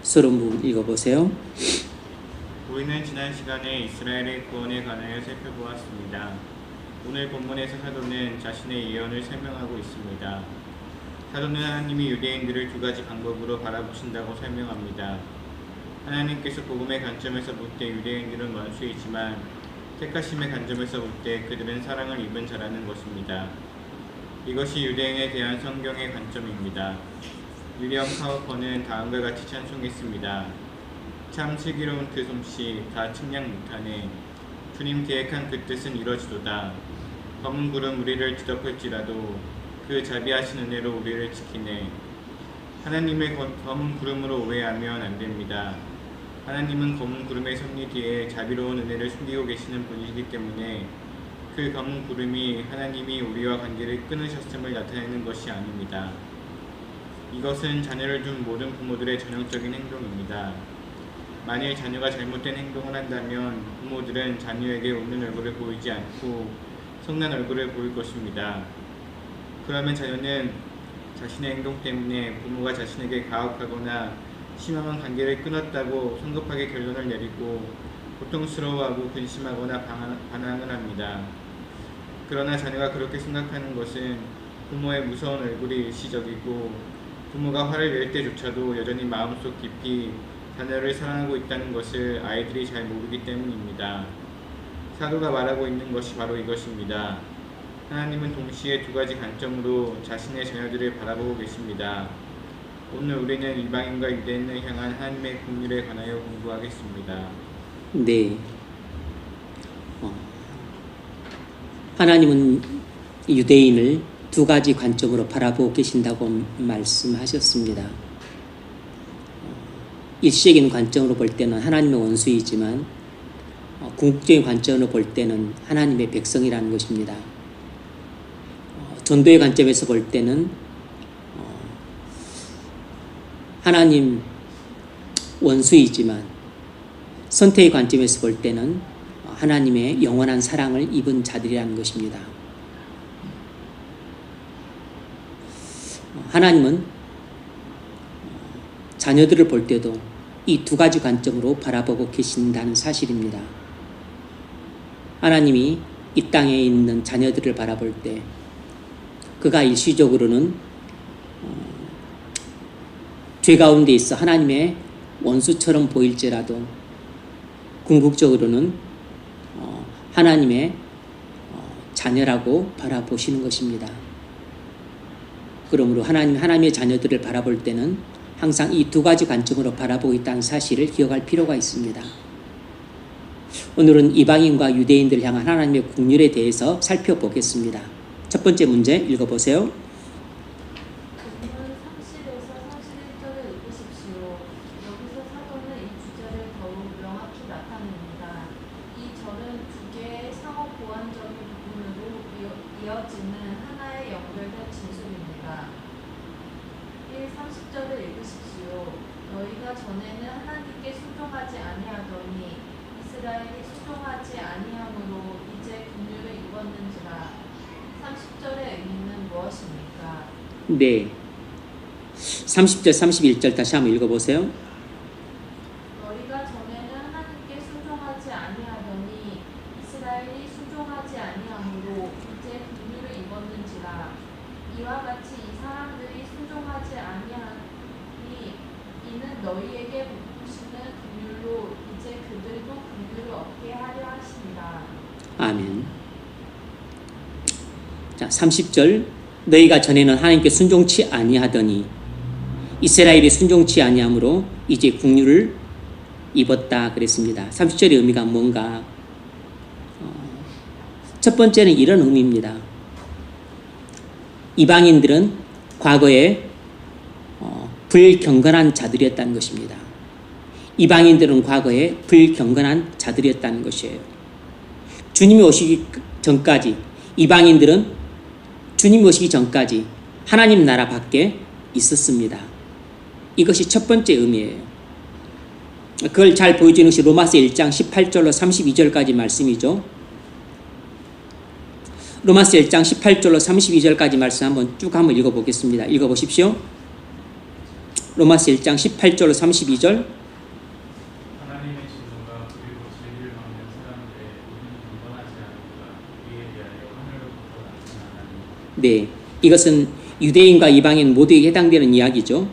서론 부분 읽어보세요. 우리는 지난 시간에 이스라엘의 구원에 관하여 살펴보았습니다. 오늘 본문에서 사도는 자신의 예언을 설명하고 있습니다. 사도는 하나님이 유대인들을 두 가지 방법으로 바라보신다고 설명합니다. 하나님께서 복음의 관점에서 볼 때 유대인들은 원수이지만 택하심의 관점에서 볼 때 그들은 사랑을 입은 자라는 것입니다. 이것이 유대인에 대한 성경의 관점입니다. 윌리엄 카우퍼는 다음과 같이 찬송했습니다. 참 슬기로운 그 솜씨 다 측량 못하네. 주님 계획한 그 뜻은 이뤄지도다. 검은 구름 우리를 뒤덮을지라도 그 자비하신 은혜로 우리를 지키네. 하나님을 검은 구름으로 오해하면 안 됩니다. 하나님은 검은 구름의 섭리 뒤에 자비로운 은혜를 숨기고 계시는 분이시기 때문에 그 검은 구름이 하나님이 우리와 관계를 끊으셨음을 나타내는 것이 아닙니다. 이것은 자녀를 둔 모든 부모들의 전형적인 행동입니다. 만일 자녀가 잘못된 행동을 한다면 부모들은 자녀에게 웃는 얼굴을 보이지 않고 성난 얼굴을 보일 것입니다. 그러면 자녀는 자신의 행동 때문에 부모가 자신에게 가혹하거나 심한 관계를 끊었다고 성급하게 결론을 내리고 고통스러워하고 근심하거나 반항을 합니다. 그러나 자녀가 그렇게 생각하는 것은 부모의 무서운 얼굴이 일시적이고 부모가 화를 낼 때조차도 여전히 마음속 깊이 자녀를 사랑하고 있다는 것을 아이들이 잘 모르기 때문입니다. 사도가 말하고 있는 것이 바로 이것입니다. 하나님은 동시에 두 가지 관점으로 자신의 자녀들을 바라보고 계십니다. 오늘 우리는 이방인과 유대인을 향한 하나님의 긍휼에 관하여 공부하겠습니다. 네. 하나님은 유대인을 두 가지 관점으로 바라보고 계신다고 말씀하셨습니다. 일시적인 관점으로 볼 때는 하나님의 원수이지만 궁극적인 관점으로 볼 때는 하나님의 백성이라는 것입니다. 전도의 관점에서 볼 때는 하나님 원수이지만 선택의 관점에서 볼 때는 하나님의 영원한 사랑을 입은 자들이라는 것입니다. 하나님은 자녀들을 볼 때도 이 두 가지 관점으로 바라보고 계신다는 사실입니다. 하나님이 이 땅에 있는 자녀들을 바라볼 때 그가 일시적으로는 죄 가운데 있어 하나님의 원수처럼 보일지라도 궁극적으로는 하나님의 자녀라고 바라보시는 것입니다. 그러므로 하나님의 자녀들을 바라볼 때는 항상 이 두 가지 관점으로 바라보고 있다는 사실을 기억할 필요가 있습니다. 오늘은 이방인과 유대인들을 향한 하나님의 긍휼에 대해서 살펴보겠습니다. 첫 번째 문제 읽어보세요. 너희가 전에는 하나님께 순종하지 아니하더니 이스라엘이 순종하지 아니함으로 이제 긍휼을 입었는지라. 30절의 의미는 무엇입니까? 네. 30절, 31절 다시 한번 읽어보세요. 너희가 전에는 하나님께 순종하지 아니하더니 이스라엘이 순종하지 아니함으로 이제 긍휼을 입었는지라. 이와 같이 이 사람들이 순종하지 아니하니 이는 너희에게 베푸시는 긍휼로 이제 그들도 긍휼을 얻게 하려 하시니라. 아멘. 자, 30절. 너희가 전에는 하나님께 순종치 아니하더니 이스라엘이 순종치 아니함으로 이제 긍휼을 입었다 그랬습니다. 30절의 의미가 뭔가? 첫 번째는 이런 의미입니다. 이방인들은 과거에 불경건한 자들이었다는 것입니다. 이방인들은 과거에 불경건한 자들이었다는 것이에요. 주님이 오시기 전까지 이방인들은 주님이 오시기 전까지 하나님 나라 밖에 있었습니다. 이것이 첫 번째 의미예요. 그걸 잘 보여주는 것이 로마서 1장 18절로 32절까지 말씀이죠. 로마서 1장 18절로 32절까지 말씀 한번 쭉 한번 읽어보겠습니다. 읽어보십시오. 로마서 1장 18절로 32절. 하나님의 진노가 그리고 진리를 막는 사람들의 우리는 경건하지 않은가 우리에 대하여 하늘로부터 나타나나니. 네, 이것은 유대인과 이방인 모두에게 해당되는 이야기죠.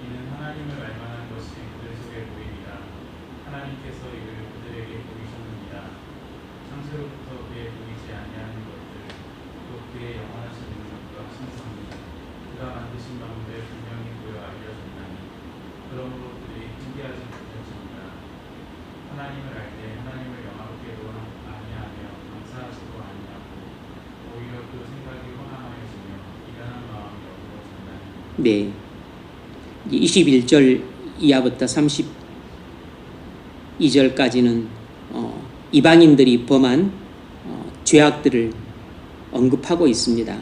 이는 하나님을 알만한 것이 그들 속에 보이리라. 하나님께서 이를 그들에게 보이셨느니라. 창세로부터 그에 보이지 아니하는 것들 또 그의 영원하신 능력과 신성이 그가 만드신 방법에 분명히 보여 알려졌나니 그러므로 그들이 신기하지 못할지니라. 하나님을 알 때 하나님을 영화롭게도 아니하며 감사하지도 아니하고 오히려 그 생각이 허망하여지며 미련한 마음이 어두워진다니. 네, 21절 이하부터 32절까지는 이방인들이 범한 죄악들을 언급하고 있습니다.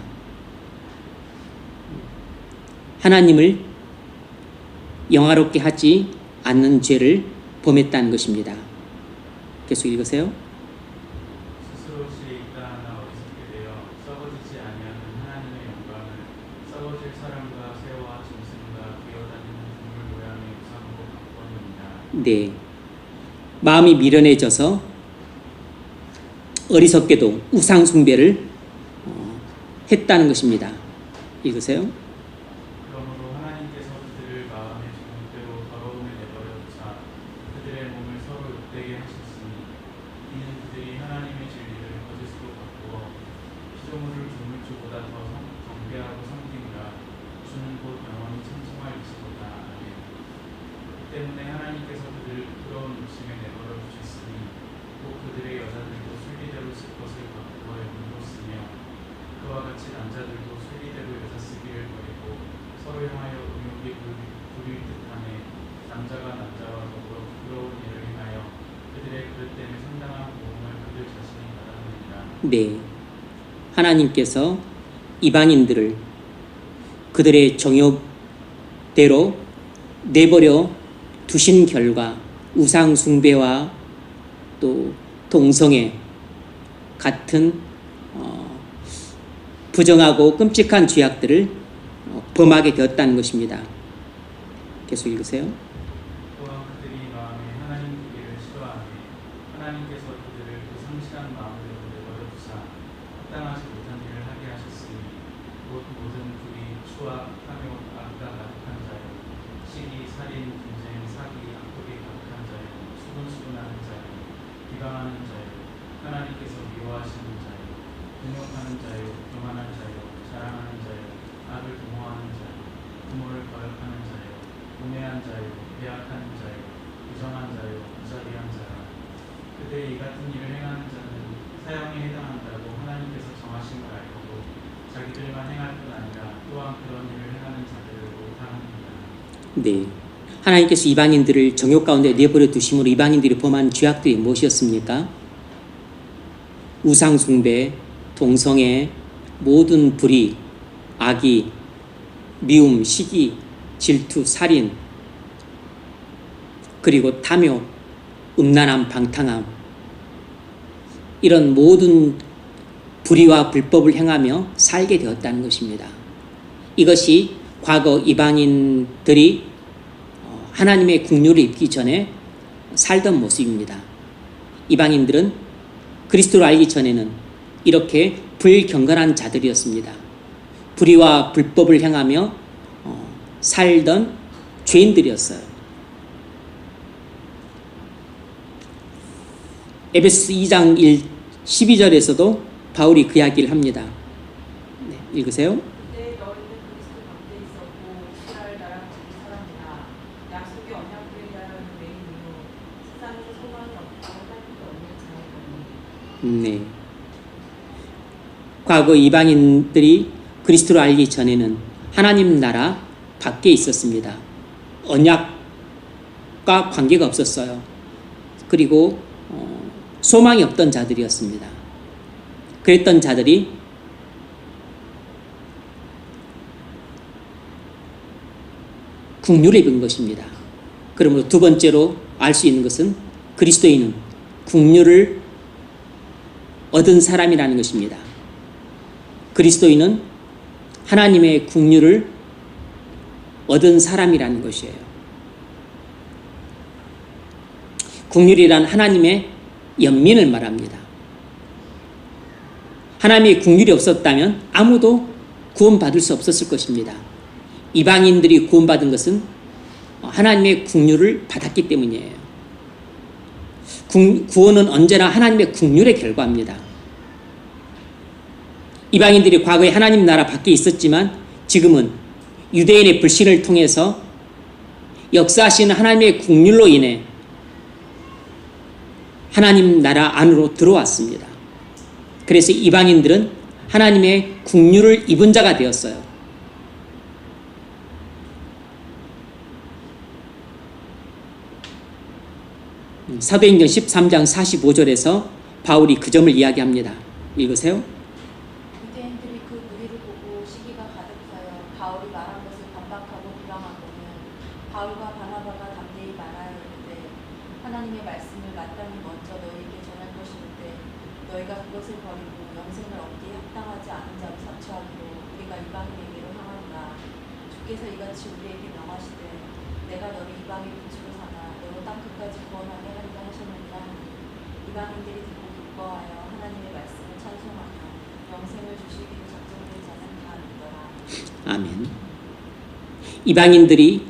하나님을 영화롭게 하지 않는 죄를 범했다는 것입니다. 계속 읽으세요. 스스로 시에 있다 하나 어리석게 되어 썩어지지 아니하는 하나님의 영광을 썩어질 사람과 새와 짐승과 기어다니는 동물 모양의 우상으로 바꾸었느니라. 네, 마음이 미련해져서 어리석게도 우상 숭배를 했다는 것입니다. 읽으세요. 그러므로 하나님께서 그들을 마음의 주권대로 더러움에 내버려 두사 그들의 몸을 서로 욕되게 하셨으니 이는 그들이 하나님의 진리를 거짓으로 바꾸어 피조물을 조물주보다 더 경배하고 섬기니라. 주는 곧 영원히 찬송하시도다. 아멘. 그 때문에 하나님께서 그들을 부끄러운 욕심에 내버려 두셨으니 곧 그들의 여자들도 순리대로 쓸 것을 바꾸어 영으로쓰며 그와 같이 남자들도 순리대로 여자 쓰기를 버리고 서로 향하여 의욕이 부릴 듯하네. 남자가 남자와 더불어 부끄러운 일을 행하여 그들의 그릇 때문에 상당한 고통을 그들 자신이 받았느니라. 네, 하나님께서 이방인들을 그들의 정욕대로 내버려 두신 결과 우상 숭배와 또 동성애 같은 부정하고 끔찍한 죄악들을 범하게 되었다는 것입니다. 계속 읽으세요. 또한 그들이 마음에 하나님 보기를 싫어하니 하나님께서 그들을 그 성실한 마음으로 내버려 두사 합당하지 못한 일을 하게 하셨으니 곧 모든 불의, 추악, 탐욕, 악과 가득한 자요 시기, 살인, 분쟁, 사기, 악독이 가득한 자요 수군수군하는 자요 비방하는 자요 하나님께서 미워하시는 자요 분욕하는 자요 교만한 자요 자랑하는 자요 악을 도모하는 자요 부모를 거역하는 자요 우매한 자요, 배악하는 자요, 부정한 자요, 무자비한 자라. 그들의 이 같은 일을 행하는 자는 사형에 해당한다고 하나님께서 정하신 걸 알고도 자기들만 행할 뿐 아니라 또한 그런 일을 행하는 자들을 옳다합니다. 네, 하나님께서 이방인들을 정욕 가운데 내버려 두심으로 이방인들이 범한 죄악들이 무엇이었습니까? 우상 숭배, 동성애, 모든 불의, 악의, 미움, 시기, 질투, 살인, 그리고 탐욕, 음란함, 방탕함, 이런 모든 불의와 불법을 행하며 살게 되었다는 것입니다. 이것이 과거 이방인들이 하나님의 국류를 입기 전에 살던 모습입니다. 이방인들은 그리스도를 알기 전에는 이렇게 불경건한 자들이었습니다. 불의와 불법을 행하며 살던 죄인들이었어요. 에베소 2장 12절에서도 바울이 그 이야기를 합니다. 네, 읽으세요. 그때 너희는 그리스도 밖에 있었고 이스라엘 나라 밖의 사람이라 약속의 언약궤에 대하여는 외인이요 세상에서 소망이 없고 할 필요 없는 자이더니. 네. 과거 이방인들이 그리스도를 알기 전에는 하나님 나라 밖에 있었습니다. 언약과 관계가 없었어요. 그리고 소망이 없던 자들이었습니다. 그랬던 자들이 국류를 입은 것입니다. 그러므로 두 번째로 알 수 있는 것은 그리스도인은 국류를 얻은 사람이라는 것입니다. 그리스도인은 하나님의 긍휼을 얻은 사람이라는 것이에요. 긍휼이란 하나님의 연민을 말합니다. 하나님의 긍휼이 없었다면 아무도 구원받을 수 없었을 것입니다. 이방인들이 구원받은 것은 하나님의 긍휼을 받았기 때문이에요. 구원은 언제나 하나님의 긍휼의 결과입니다. 이방인들이 과거에 하나님 나라 밖에 있었지만 지금은 유대인의 불신을 통해서 역사하시는 하나님의 긍휼로 인해 하나님 나라 안으로 들어왔습니다. 그래서 이방인들은 하나님의 긍휼을 입은 자가 되었어요. 사도행전 13장 45절에서 바울이 그 점을 이야기합니다. 읽으세요. 유대인들이 그 무리를 보고 시기가 가득 하여 바울이 말한 것을 반박하고 비방하고는 바울과 바나바가 담대히 말하여 이르되 하나님의 말씀을 마땅히 먼저 너희에게 전할 것인데 너희가 그것을 버리고 영생을 얻기에 합당하지 않은 자로 자처하기로 우리가 이방인에게로 향하노라. 주께서 이같이 우리에게 명하시되 내가 너를 이방의 빛으로 사나 너로 땅 끝까지 구원하게 하리라 하셨느니라 하니 이방인들이 듣고 기뻐하여 하나님의 말씀을 찬송하며 영생을 주시기로 작정된 자는 다 믿더라. 아멘. 이방인들이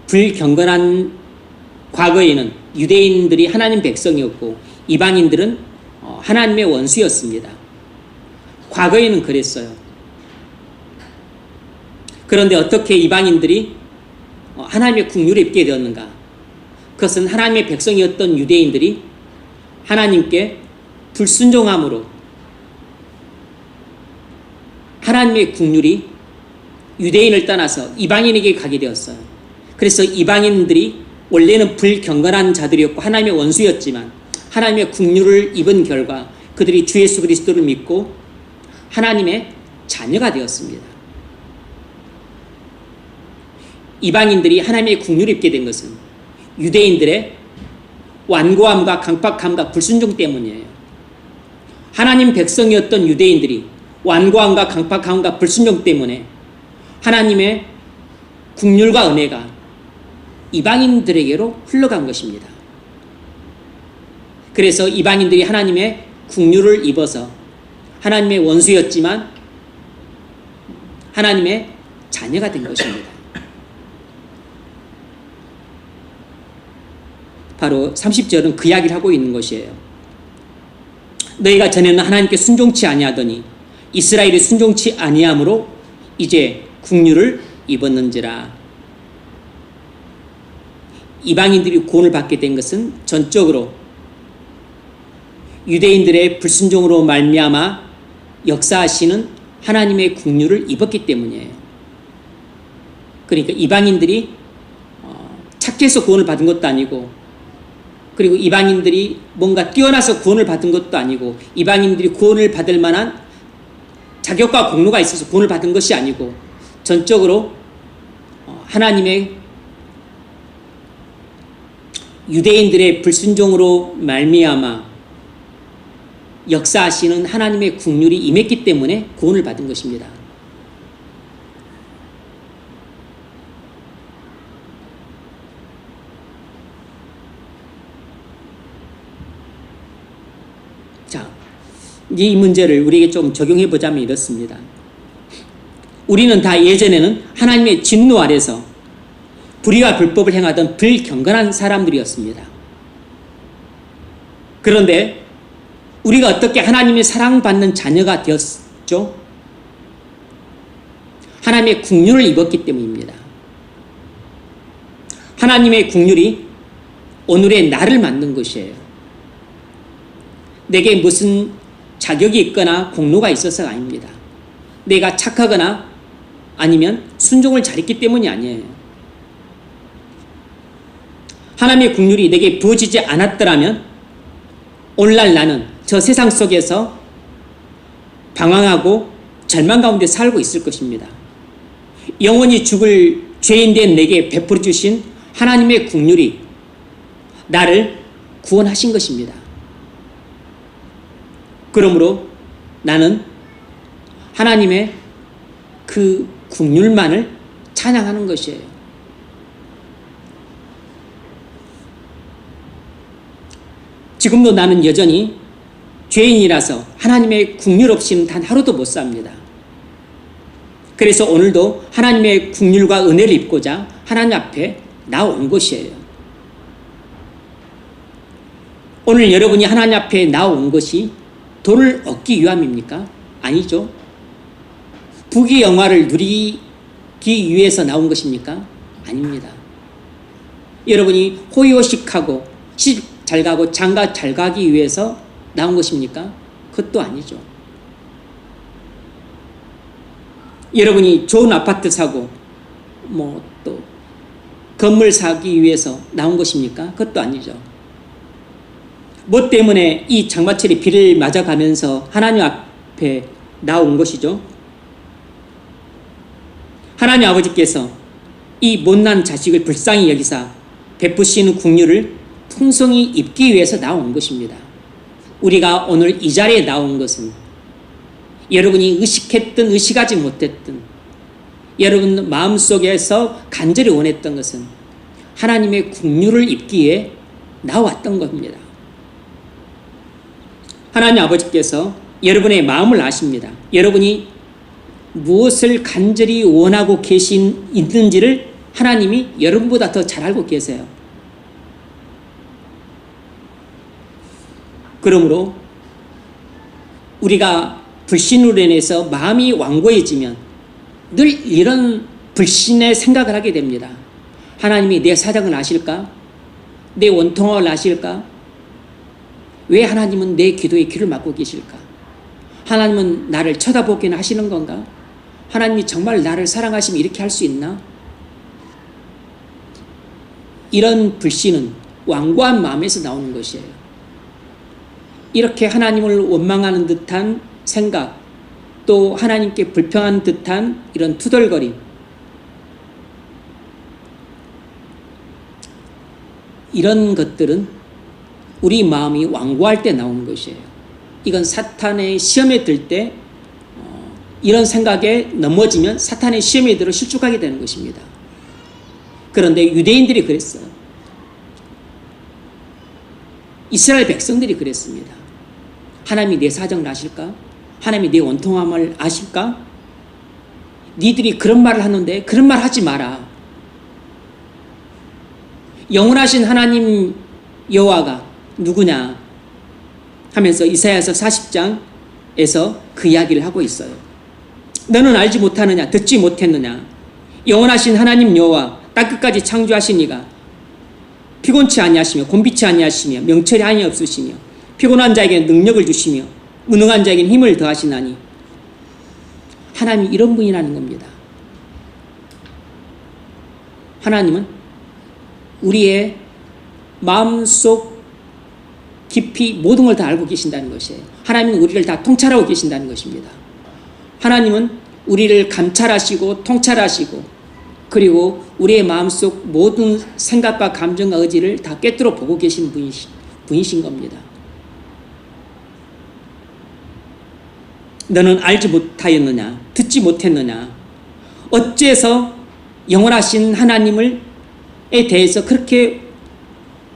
불경건한 과거에는 유대인들이 하나님 백성이었고 이방인들은 하나님의 원수였습니다. 과거에는 그랬어요. 그런데 어떻게 이방인들이 하나님의 긍휼을 입게 되었는가? 그것은 하나님의 백성이었던 유대인들이 하나님께 불순종함으로 하나님의 긍휼이 유대인을 떠나서 이방인에게 가게 되었어요. 그래서 이방인들이 원래는 불경건한 자들이었고 하나님의 원수였지만 하나님의 긍휼을 입은 결과 그들이 주 예수 그리스도를 믿고 하나님의 자녀가 되었습니다. 이방인들이 하나님의 긍휼을 입게 된 것은 유대인들의 완고함과 강팍함과 불순종 때문이에요. 하나님 백성이었던 유대인들이 완고함과 강팍함과 불순종 때문에 하나님의 긍휼과 은혜가 이방인들에게로 흘러간 것입니다. 그래서 이방인들이 하나님의 긍휼을 입어서 하나님의 원수였지만 하나님의 자녀가 된 것입니다. 바로 30절은 그 이야기를 하고 있는 것이에요. 너희가 전에는 하나님께 순종치 아니하더니 이스라엘이 순종치 아니함으로 이제 긍휼을 입었는지라. 이방인들이 구원을 받게 된 것은 전적으로 유대인들의 불순종으로 말미암아 역사하시는 하나님의 긍휼을 입었기 때문이에요. 그러니까 이방인들이 착해서 구원을 받은 것도 아니고 그리고 이방인들이 뭔가 뛰어나서 구원을 받은 것도 아니고 이방인들이 구원을 받을 만한 자격과 공로가 있어서 구원을 받은 것이 아니고 전적으로 하나님의 유대인들의 불순종으로 말미암아 역사하시는 하나님의 긍휼이 임했기 때문에 구원을 받은 것입니다. 자, 이 문제를 우리에게 좀 적용해 보자면 이렇습니다. 우리는 다 예전에는 하나님의 진노 아래서 불의와 불법을 행하던 불경건한 사람들이었습니다. 그런데 우리가 어떻게 하나님의 사랑받는 자녀가 되었죠? 하나님의 긍휼을 입었기 때문입니다. 하나님의 긍휼이 오늘의 나를 만든 것이에요. 내게 무슨 자격이 있거나 공로가 있어서가 아닙니다. 내가 착하거나 아니면 순종을 잘했기 때문이 아니에요. 하나님의 긍휼이 내게 부어지지 않았더라면 오늘날 나는 저 세상 속에서 방황하고 절망 가운데 살고 있을 것입니다. 영원히 죽을 죄인된 내게 베풀어 주신 하나님의 긍휼이 나를 구원하신 것입니다. 그러므로 나는 하나님의 그 긍휼만을 찬양하는 것이에요. 지금도 나는 여전히 죄인이라서 하나님의 긍휼 없이는 단 하루도 못 삽니다. 그래서 오늘도 하나님의 긍휼과 은혜를 입고자 하나님 앞에 나온 것이에요. 오늘 여러분이 하나님 앞에 나온 것이 돈을 얻기 위함입니까? 아니죠. 부귀 영화를 누리기 위해서 나온 것입니까? 아닙니다. 여러분이 호의호식하고 시집 잘 가고 장가 잘 가기 위해서 나온 것입니까? 그것도 아니죠. 여러분이 좋은 아파트 사고 또 건물 사기 위해서 나온 것입니까? 그것도 아니죠. 뭐 때문에 이 장마철이 비를 맞아가면서 하나님 앞에 나온 것이죠? 하나님 아버지께서 이 못난 자식을 불쌍히 여기사 베푸시는 긍휼을 풍성히 입기 위해서 나온 것입니다. 우리가 오늘 이 자리에 나온 것은 여러분이 의식했든 의식하지 못했든 여러분 마음속에서 간절히 원했던 것은 하나님의 긍휼을 입기에 나왔던 겁니다. 하나님 아버지께서 여러분의 마음을 아십니다. 여러분이 무엇을 간절히 원하고 있는지를 하나님이 여러분보다 더 잘 알고 계세요. 그러므로 우리가 불신으로 인해서 마음이 완고해지면 늘 이런 불신의 생각을 하게 됩니다. 하나님이 내 사정을 아실까? 내 원통함을 아실까? 왜 하나님은 내 기도에 귀를 막고 계실까? 하나님은 나를 쳐다보기는 하시는 건가? 하나님이 정말 나를 사랑하시면 이렇게 할 수 있나? 이런 불신은 완고한 마음에서 나오는 것이에요. 이렇게 하나님을 원망하는 듯한 생각, 또 하나님께 불평한 듯한 이런 투덜거림, 이런 것들은 우리 마음이 완고할 때 나오는 것이에요. 이건 사탄의 시험에 들 때 이런 생각에 넘어지면 사탄의 시험에 들어 실족하게 되는 것입니다. 그런데 유대인들이 그랬어요. 이스라엘 백성들이 그랬습니다. 하나님이 내 사정을 아실까? 하나님이 내 원통함을 아실까? 니들이 그런 말을 하는데 그런 말 하지 마라. 영원하신 하나님 여호와가 누구냐 하면서 이사야서 40장에서 그 이야기를 하고 있어요. 너는 알지 못하느냐? 듣지 못했느냐? 영원하신 하나님 여호와 땅끝까지 창조하신 이가 피곤치 아니하시며 곤비치 아니하시며 명철이 아니 없으시며 피곤한 자에게 능력을 주시며 무능한 자에게 힘을 더하시나니, 하나님이 이런 분이라는 겁니다. 하나님은 우리의 마음속 깊이 모든 걸 다 알고 계신다는 것이에요. 하나님은 우리를 다 통찰하고 계신다는 것입니다. 하나님은 우리를 감찰하시고 통찰하시고 그리고 우리의 마음속 모든 생각과 감정과 의지를 다 꿰뚫어 보고 계신 분이신 겁니다. 너는 알지 못하였느냐? 듣지 못했느냐? 어째서 영원하신 하나님에 대해서 그렇게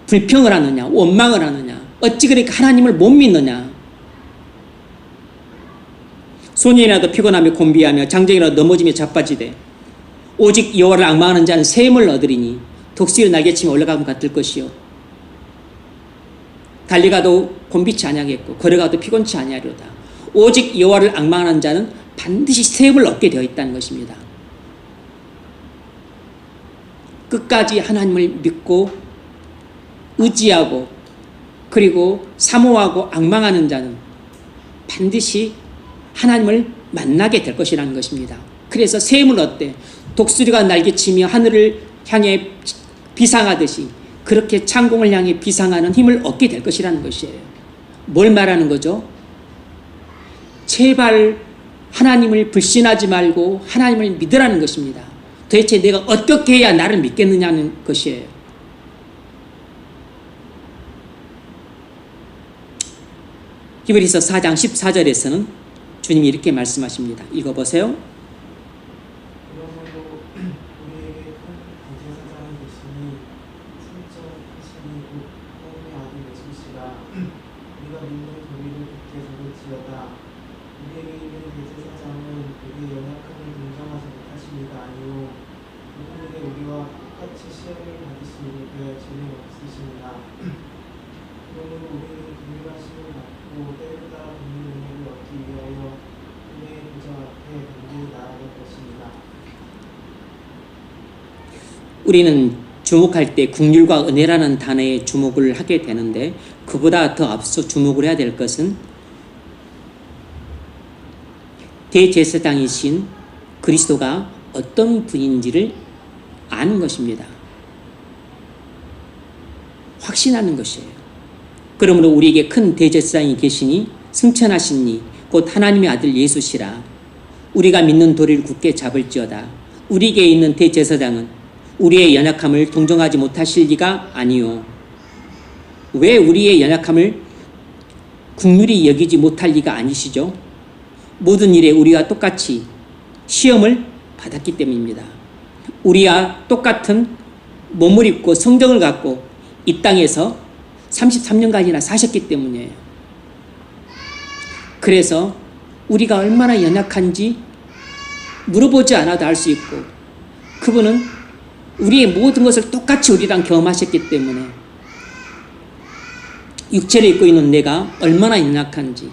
불평을 하느냐? 원망을 하느냐? 어찌 그렇게 하나님을 못 믿느냐? 소년이라도 피곤하며 곤비하며 장정이라도 넘어지며 자빠지되 오직 여호와를 앙망하는 자는 샘을 얻으리니 독수리를 날개치며 올라가면 같을 것이요 달려가도 곤비치 아니하겠고 걸어가도 피곤치 아니하리로다. 오직 여호와를 앙망하는 자는 반드시 샘을 얻게 되어 있다는 것입니다. 끝까지 하나님을 믿고 의지하고 그리고 사모하고 앙망하는 자는 반드시 하나님을 만나게 될 것이라는 것입니다. 그래서 샘을 얻되 독수리가 날개치며 하늘을 향해 비상하듯이 그렇게 창공을 향해 비상하는 힘을 얻게 될 것이라는 것이에요. 뭘 말하는 거죠? 제발 하나님을 불신하지 말고 하나님을 믿으라는 것입니다. 도대체 내가 어떻게 해야 나를 믿겠느냐는 것이에요. 히브리서 4장 14절에서는 주님이 이렇게 말씀하십니다. 읽어보세요. 그러므로 우리에게 큰 대제사장이 되시니 성전하시니 곧 하나님의 아들 예수시라. 우리가 믿는 도리를 굳게 잡을지어다. 우리에게 있는 대제사장은 우리의 연약함을 동정하지 못하십니다. 아니요 그분에게 우리와 똑같이 시험을 받으시는 게 죄는 없으십니다. 그러므로 우리는 긍휼하심을 받고 때를 따라 돕는 은혜를 얻기 위하여 그의 보좌 앞에 담대히 나아갈 것입니다. 우리는 주목할 때 긍휼과 은혜라는 단어에 주목을 하게 되는데 그보다 더 앞서 주목을 해야 될 것은 대제사장이신 그리스도가 어떤 분인지를 아는 것입니다. 확신하는 것이에요. 그러므로 우리에게 큰 대제사장이 계시니 승천하시니 곧 하나님의 아들 예수시라. 우리가 믿는 도리를 굳게 잡을지어다. 우리에게 있는 대제사장은 우리의 연약함을 동정하지 못하실 리가 아니요. 왜 우리의 연약함을 긍휼히 여기지 못할 리가 아니시죠? 모든 일에 우리와 똑같이 시험을 받았기 때문입니다. 우리와 똑같은 몸을 입고 성정을 갖고 이 땅에서 33년간이나 사셨기 때문이에요. 그래서 우리가 얼마나 연약한지 물어보지 않아도 알 수 있고 그분은 우리의 모든 것을 똑같이 우리랑 경험하셨기 때문에 육체를 입고 있는 내가 얼마나 연약한지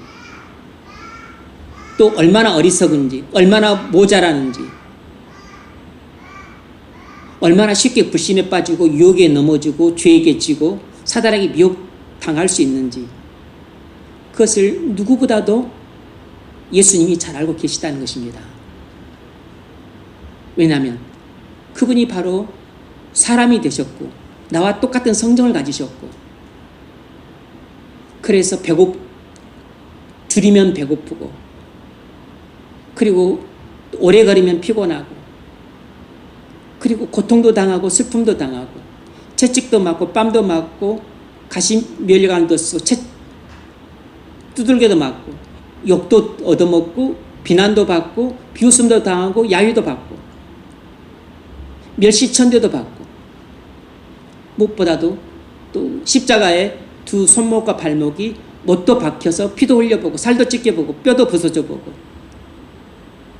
또 얼마나 어리석은지 얼마나 모자라는지 얼마나 쉽게 불신에 빠지고 유혹에 넘어지고 죄에게 지고 사단에게 미혹당할 수 있는지 그것을 누구보다도 예수님이 잘 알고 계시다는 것입니다. 왜냐하면 그분이 바로 사람이 되셨고 나와 똑같은 성정을 가지셨고 그래서 줄이면 배고프고 그리고 오래 걸으면 피곤하고 그리고 고통도 당하고 슬픔도 당하고 채찍도 맞고 뺨도 맞고 가시면류관도 쓰고 두들겨도 맞고 욕도 얻어먹고 비난도 받고 비웃음도 당하고 야유도 받고 멸시천대도 받고 무엇보다도 또 십자가에 두 손목과 발목이 못도 박혀서 피도 흘려보고 살도 찢겨보고 뼈도 부서져보고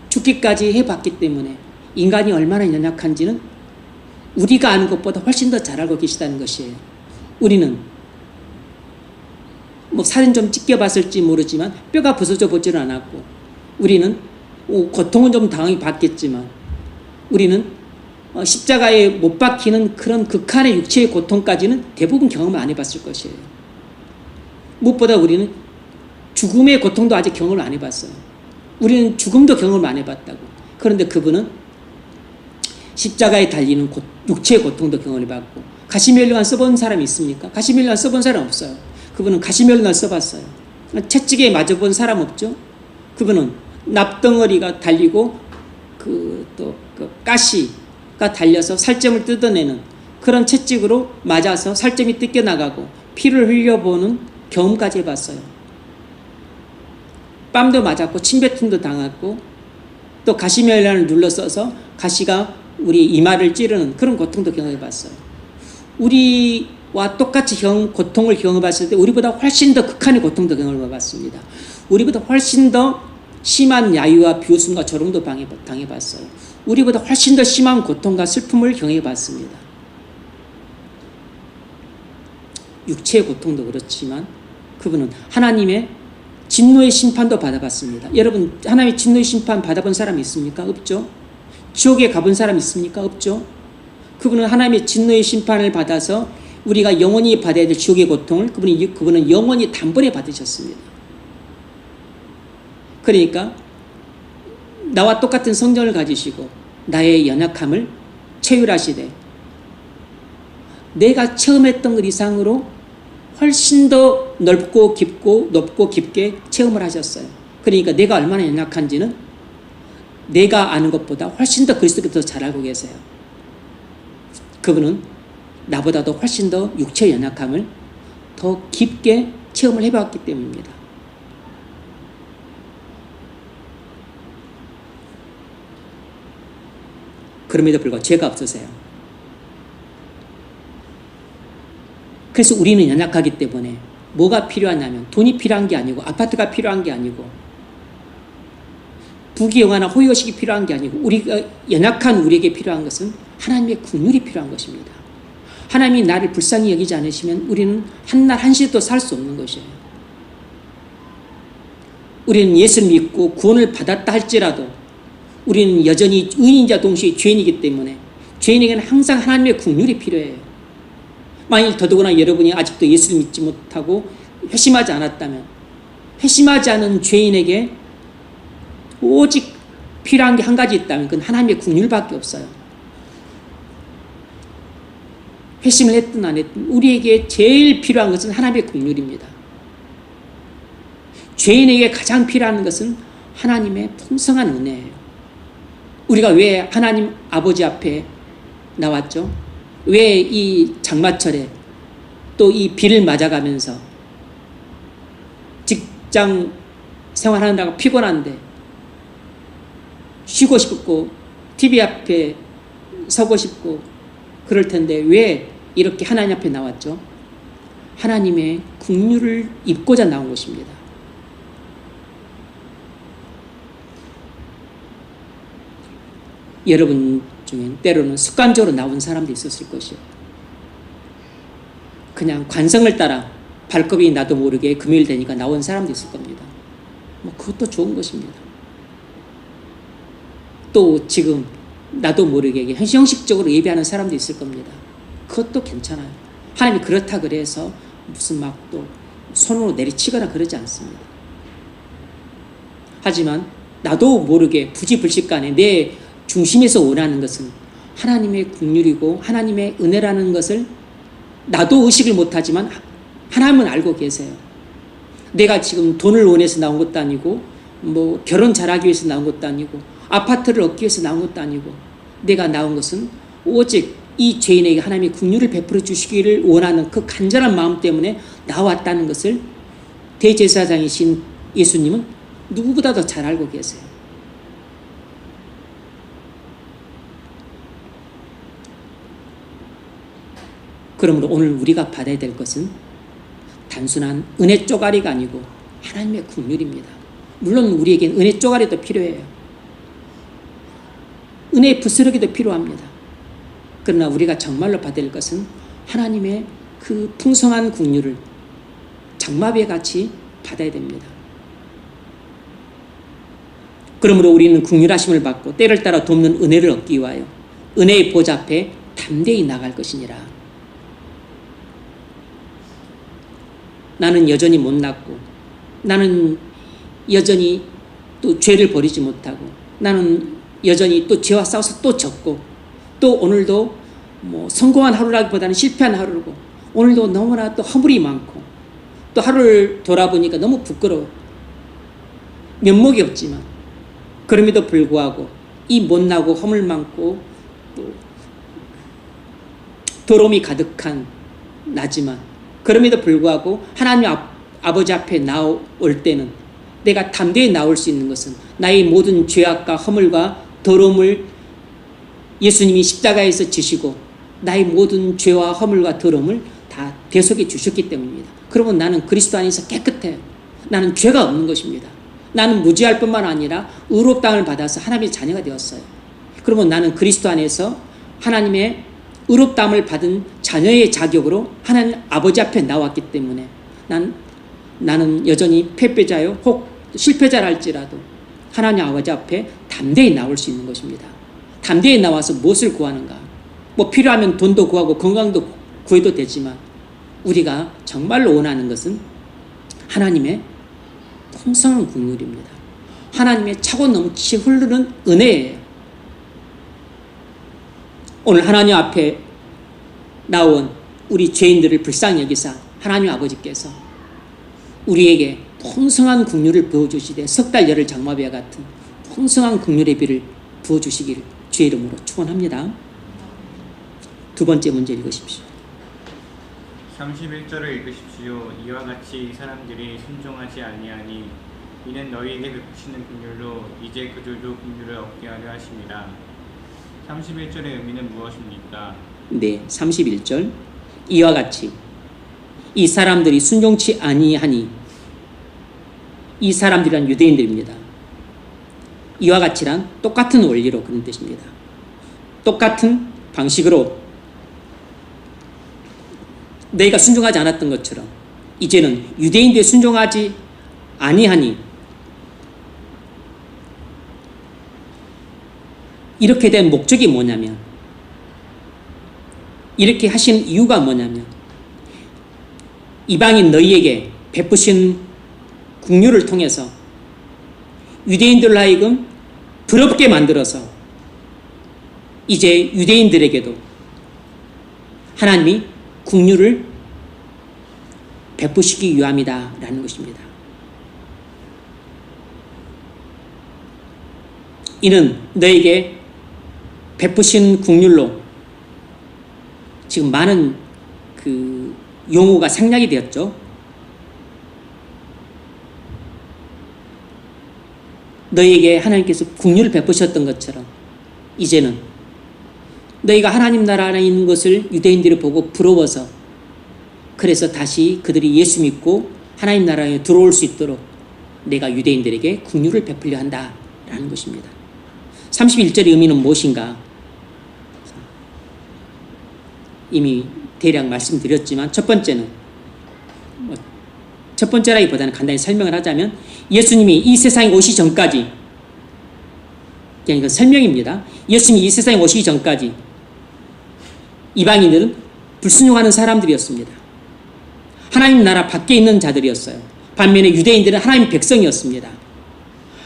죽기까지 해봤기 때문에 인간이 얼마나 연약한지는 우리가 아는 것보다 훨씬 더 잘 알고 계시다는 것이에요. 우리는 뭐 살은 좀 찢겨봤을지 모르지만 뼈가 부서져 보지는 않았고 우리는 고통은 좀 당연히 받겠지만 우리는 십자가에 못 박히는 그런 극한의 육체의 고통까지는 대부분 경험을 안 해봤을 것이에요. 무엇보다 우리는 죽음의 고통도 아직 경험을 안 해봤어요. 우리는 죽음도 경험을 안 해봤다고. 그런데 그분은 십자가에 달리는 육체의 고통도 경험해봤고 가시면류관 써본 사람이 있습니까? 가시면류관 써본 사람 없어요. 그분은 가시면류관 써봤어요. 채찍에 맞아본 사람 없죠? 그분은 납덩어리가 달리고 그 가시가 달려서 살점을 뜯어내는 그런 채찍으로 맞아서 살점이 뜯겨나가고 피를 흘려보는 경험까지 해봤어요. 뺨도 맞았고 침뱉음도 당했고 또 가시면류관을 눌러써서 가시가 우리 이마를 찌르는 그런 고통도 경험해봤어요. 우리와 똑같이 고통을 경험해봤을 때 우리보다 훨씬 더 극한의 고통도 경험해봤습니다. 우리보다 훨씬 더 심한 야유와 비웃음과 조롱도 당해봤어요. 우리보다 훨씬 더 심한 고통과 슬픔을 경험해봤습니다. 육체의 고통도 그렇지만 그분은 하나님의 진노의 심판도 받아봤습니다. 여러분 하나님의 진노의 심판 받아본 사람이 있습니까? 없죠. 지옥에 가본 사람 있습니까? 없죠. 그분은 하나님의 진노의 심판을 받아서 우리가 영원히 받아야 될 지옥의 고통을 그분은 영원히 단번에 받으셨습니다. 그러니까 나와 똑같은 성정을 가지시고 나의 연약함을 체휼하시되 내가 체험했던 것 이상으로 훨씬 더 넓고 깊고 높고 깊게 체험을 하셨어요. 그러니까 내가 얼마나 연약한지는 내가 아는 것보다 훨씬 더 그리스도께서 잘 알고 계세요. 그분은 나보다도 훨씬 더 육체의 연약함을 더 깊게 체험을 해봤기 때문입니다. 그럼에도 불구하고 죄가 없으세요. 그래서 우리는 연약하기 때문에 뭐가 필요하냐면 돈이 필요한 게 아니고 아파트가 필요한 게 아니고 부귀영화나 호의호식이 필요한 게 아니고 우리가 연약한 우리에게 필요한 것은 하나님의 긍휼이 필요한 것입니다. 하나님이 나를 불쌍히 여기지 않으시면 우리는 한날 한시도 살 수 없는 것이에요. 우리는 예수를 믿고 구원을 받았다 할지라도 우리는 여전히 의인자 동시에 죄인이기 때문에 죄인에게는 항상 하나님의 긍휼이 필요해요. 만일 더더구나 여러분이 아직도 예수를 믿지 못하고 회심하지 않았다면 회심하지 않은 죄인에게 오직 필요한 게 한 가지 있다면 그건 하나님의 긍휼밖에 없어요. 회심을 했든 안 했든 우리에게 제일 필요한 것은 하나님의 긍휼입니다. 죄인에게 가장 필요한 것은 하나님의 풍성한 은혜예요. 우리가 왜 하나님 아버지 앞에 나왔죠? 왜 이 장마철에 또 이 비를 맞아가면서 직장 생활하느라고 피곤한데 쉬고 싶고 TV 앞에 서고 싶고 그럴 텐데 왜 이렇게 하나님 앞에 나왔죠? 하나님의 긍휼을 입고자 나온 것입니다. 여러분 중에 때로는 습관적으로 나온 사람도 있었을 것이요. 그냥 관성을 따라 발급이 나도 모르게 금요일 되니까 나온 사람도 있을 겁니다. 뭐 그것도 좋은 것입니다. 또 지금 나도 모르게 형식적으로 예배하는 사람도 있을 겁니다. 그것도 괜찮아요. 하나님이 그렇다 그래서 무슨 막 또 손으로 내리치거나 그러지 않습니다. 하지만 나도 모르게 부지불식간에 내 중심에서 원하는 것은 하나님의 긍휼이고 하나님의 은혜라는 것을 나도 의식을 못하지만 하나님은 알고 계세요. 내가 지금 돈을 원해서 나온 것도 아니고 뭐 결혼 잘하기 위해서 나온 것도 아니고 아파트를 얻기 위해서 나온 것도 아니고 내가 나온 것은 오직 이 죄인에게 하나님의 긍휼을 베풀어 주시기를 원하는 그 간절한 마음 때문에 나왔다는 것을 대제사장이신 예수님은 누구보다도 잘 알고 계세요. 그러므로 오늘 우리가 받아야 될 것은 단순한 은혜 쪼가리가 아니고 하나님의 긍휼입니다. 물론 우리에겐 은혜 쪼가리도 필요해요. 은혜의 부스러기도 필요합니다. 그러나 우리가 정말로 받을 것은 하나님의 그 풍성한 긍휼을 장마비에 같이 받아야 됩니다. 그러므로 우리는 긍휼하심을 받고 때를 따라 돕는 은혜를 얻기 위하여 은혜의 보좌 앞에 담대히 나갈 것이니라. 나는 여전히 못났고 나는 여전히 또 죄를 버리지 못하고 나는 여전히 또 죄와 싸워서 또 졌고 또 오늘도 뭐 성공한 하루라기보다는 실패한 하루고 오늘도 너무나 또 허물이 많고 또 하루를 돌아보니까 너무 부끄러워 면목이 없지만 그럼에도 불구하고 이 못나고 허물 많고 또 더러움이 가득한 나지만 그럼에도 불구하고 하나님 아버지 앞에 나올 때는 내가 담대히 나올 수 있는 것은 나의 모든 죄악과 허물과 더러움을 예수님이 십자가에서 지시고 나의 모든 죄와 허물과 더러움을 다 대속해 주셨기 때문입니다. 그러면 나는 그리스도 안에서 깨끗해요. 나는 죄가 없는 것입니다. 나는 무죄할 뿐만 아니라 의롭다함을 받아서 하나님의 자녀가 되었어요. 그러면 나는 그리스도 안에서 하나님의 의롭다함을 받은 자녀의 자격으로 하나님 아버지 앞에 나왔기 때문에 나는 여전히 패배자요 혹 실패자라 할지라도 하나님 아버지 앞에 담대히 나올 수 있는 것입니다. 담대히 나와서 무엇을 구하는가? 뭐 필요하면 돈도 구하고 건강도 구해도 되지만 우리가 정말로 원하는 것은 하나님의 풍성한 긍휼입니다. 하나님의 차고 넘치 흐르는 은혜예요. 오늘 하나님 앞에 나온 우리 죄인들을 불쌍히 여기사 하나님 아버지께서 우리에게 풍성한 긍휼을 부어주시되 석 달 열흘 장마비와 같은 풍성한 긍휼의 비를 부어주시기를 주의 이름으로 축원합니다. 두 번째 문제 읽으십시오. 31절을 읽으십시오. 이와 같이 이 사람들이 순종하지 아니하니 이는 너희에게 베푸시는 긍휼로 이제 그들도 긍휼을 얻게 하려 하심이라. 31절의 의미는 무엇입니까? 네, 31절. 이와 같이 이 사람들이 순종치 아니하니, 이 사람들이란 유대인들입니다. 이와 같이란 똑같은 원리로 그런 뜻입니다. 똑같은 방식으로 너희가 순종하지 않았던 것처럼 이제는 유대인들이 순종하지 아니하니, 이렇게 된 목적이 뭐냐면, 이렇게 하신 이유가 뭐냐면, 이방인 너희에게 베푸신 긍휼을 통해서 유대인들로 하여금 부럽게 만들어서 이제 유대인들에게도 하나님이 긍휼을 베푸시기 위함이다 라는 것입니다. 이는 너에게 베푸신 긍휼로 지금 많은 그 용어가 생략이 되었죠. 너희에게 하나님께서 긍휼을 베푸셨던 것처럼 이제는 너희가 하나님 나라 안에 있는 것을 유대인들이 보고 부러워서, 그래서 다시 그들이 예수 믿고 하나님 나라에 들어올 수 있도록 내가 유대인들에게 긍휼을 베풀려 한다라는 것입니다. 31절의 의미는 무엇인가? 이미 대략 말씀드렸지만 첫 번째는, 첫 번째라기보다는 간단히 설명을 하자면, 예수님이 이 세상에 오시기 전까지, 그냥 이건 설명입니다. 예수님이 이 세상에 오시기 전까지 이방인들은 불순종하는 사람들이었습니다. 하나님 나라 밖에 있는 자들이었어요. 반면에 유대인들은 하나님의 백성이었습니다.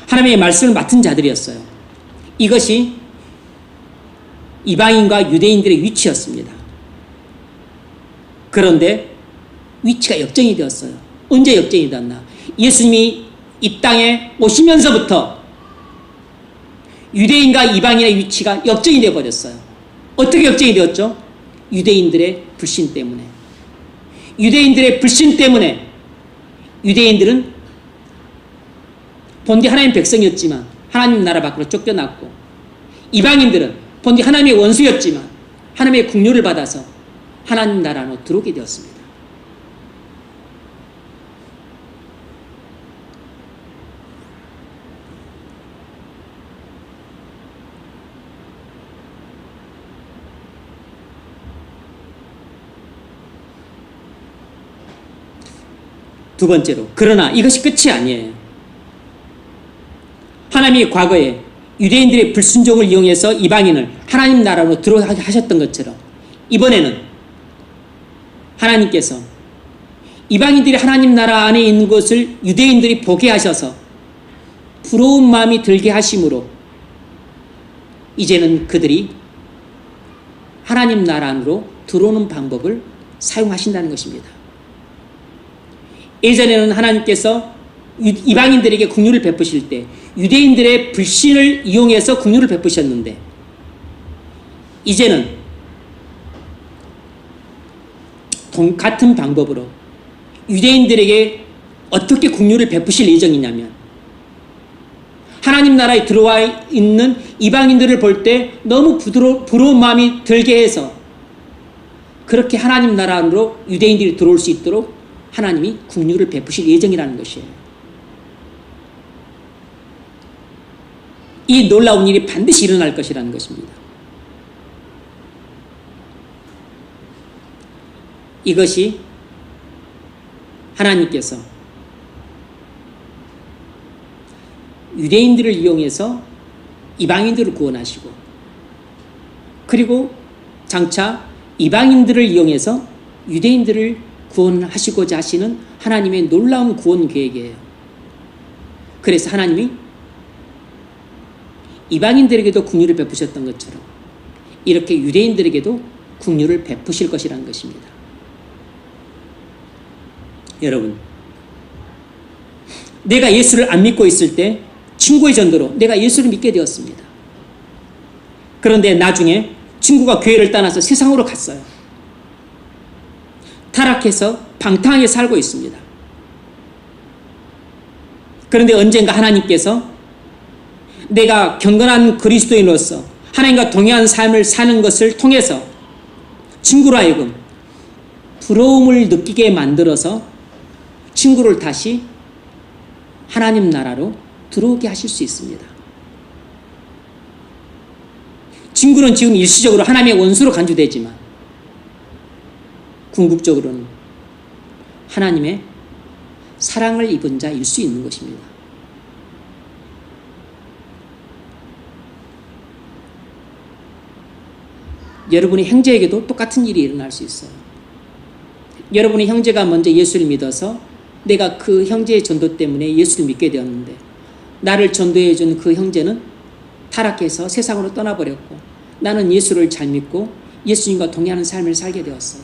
하나님의 말씀을 맡은 자들이었어요. 이것이 이방인과 유대인들의 위치였습니다. 그런데 위치가 역전이 되었어요. 언제 역전이 되었나? 예수님이 이 땅에 오시면서부터 유대인과 이방인의 위치가 역전이 되어버렸어요. 어떻게 역전이 되었죠? 유대인들의 불신 때문에. 유대인들의 불신 때문에 유대인들은 본디 하나님 백성이었지만 하나님 나라 밖으로 쫓겨났고, 이방인들은 본디 하나님의 원수였지만 하나님의 긍휼을 받아서 하나님 나라 안으로 들어오게 되었습니다. 두 번째로, 그러나 이것이 끝이 아니에요. 하나님이 과거에 유대인들의 불순종을 이용해서 이방인을 하나님 나라로 들어가게 하셨던 것처럼 이번에는 하나님께서 이방인들이 하나님 나라 안에 있는 것을 유대인들이 보게 하셔서 부러운 마음이 들게 하심으로 이제는 그들이 하나님 나라 안으로 들어오는 방법을 사용하신다는 것입니다. 예전에는 하나님께서 이방인들에게 긍휼을 베푸실 때 유대인들의 불신을 이용해서 긍휼을 베푸셨는데, 이제는 같은 방법으로 유대인들에게 어떻게 긍휼을 베푸실 예정이냐면, 하나님 나라에 들어와 있는 이방인들을 볼 때 너무 부러운 마음이 들게 해서 그렇게 하나님 나라 안으로 유대인들이 들어올 수 있도록 하나님이 긍휼을 베푸실 예정이라는 것이에요. 이 놀라운 일이 반드시 일어날 것이라는 것입니다. 이것이 하나님께서 유대인들을 이용해서 이방인들을 구원하시고, 그리고 장차 이방인들을 이용해서 유대인들을 구원하시고자 하시는 하나님의 놀라운 구원 계획이에요. 그래서 하나님이 이방인들에게도 긍휼을 베푸셨던 것처럼 이렇게 유대인들에게도 긍휼을 베푸실 것이라는 것입니다. 여러분, 내가 예수를 안 믿고 있을 때 친구의 전도로 내가 예수를 믿게 되었습니다. 그런데 나중에 친구가 교회를 떠나서 세상으로 갔어요. 타락해서 방탕하게 살고 있습니다. 그런데 언젠가 하나님께서 내가 경건한 그리스도인으로서 하나님과 동행한 삶을 사는 것을 통해서 친구로 하여금 부러움을 느끼게 만들어서 친구를 다시 하나님 나라로 들어오게 하실 수 있습니다. 친구는 지금 일시적으로 하나님의 원수로 간주되지만 궁극적으로는 하나님의 사랑을 입은 자일 수 있는 것입니다. 여러분의 형제에게도 똑같은 일이 일어날 수 있어요. 여러분의 형제가 먼저 예수를 믿어서 내가 그 형제의 전도 때문에 예수를 믿게 되었는데 나를 전도해 준 그 형제는 타락해서 세상으로 떠나버렸고 나는 예수를 잘 믿고 예수님과 동행하는 삶을 살게 되었어요.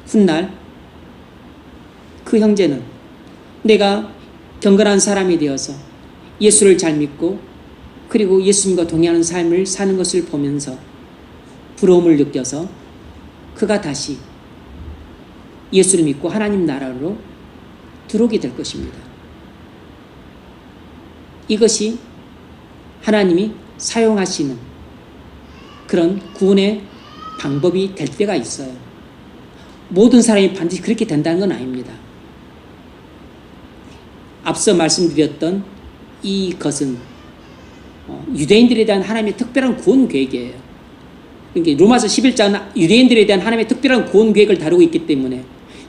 훗날 그 형제는 내가 경건한 사람이 되어서 예수를 잘 믿고 그리고 예수님과 동행하는 삶을 사는 것을 보면서 부러움을 느껴서 그가 다시 예수를 믿고 하나님 나라로 들어오게 될 것입니다. 이것이 하나님이 사용하시는 그런 구원의 방법이 될 때가 있어요. 모든 사람이 반드시 그렇게 된다는 건 아닙니다. 앞서 말씀드렸던 이것은 유대인들에 대한 하나님의 특별한 구원 계획이에요. 그러니까 로마서 11장은 유대인들에 대한 하나님의 특별한 구원 계획을 다루고 있기 때문에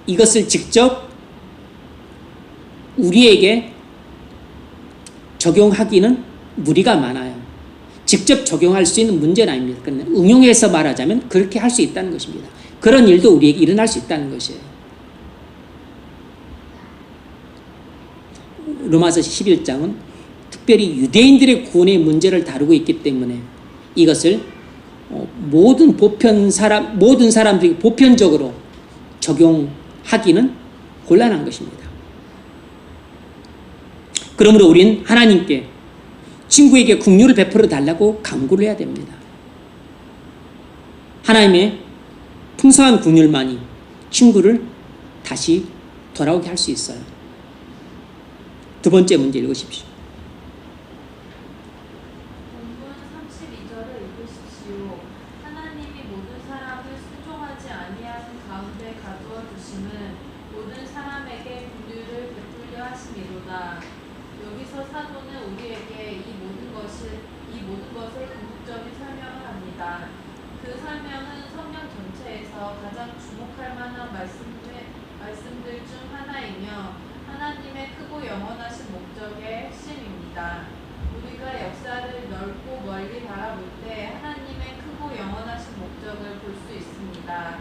이것을 직접 우리에게 적용하기는 무리가 많아요. 직접 적용할 수 있는 문제는 아닙니다. 그러나 응용해서 말하자면 그렇게 할 수 있다는 것입니다. 그런 일도 우리에게 일어날 수 있다는 것이에요. 로마서 11장은 특별히 유대인들의 구원의 문제를 다루고 있기 때문에 이것을 모든 사람들이 보편적으로 적용하기는 곤란한 것입니다. 그러므로 우리는 하나님께 친구에게 긍휼을 베풀어 달라고 간구를 해야 됩니다. 하나님의 풍성한 긍휼만이 친구를 다시 돌아오게 할 수 있어요. 두 번째 문제 읽으십시오. 본문 32절을 읽으십시오. 하나님이 모든 사람을 순종하지 아니하는 가운데 가두어 두심은 모든 사람에게 긍휼을 베풀려 하심이로다. 여기서 사도는 우리에게 이 모든 것을 궁극적인 설명을 합니다. 그 설명은 성경 전체에서 가장 주목할 만한 말씀들 중 하나이며 하나님의 크고 영원하신 목적의 핵심입니다. 우리가 역사를 넓고 멀리 바라볼 때 하나님의 크고 영원하신 목적을 볼 수 있습니다.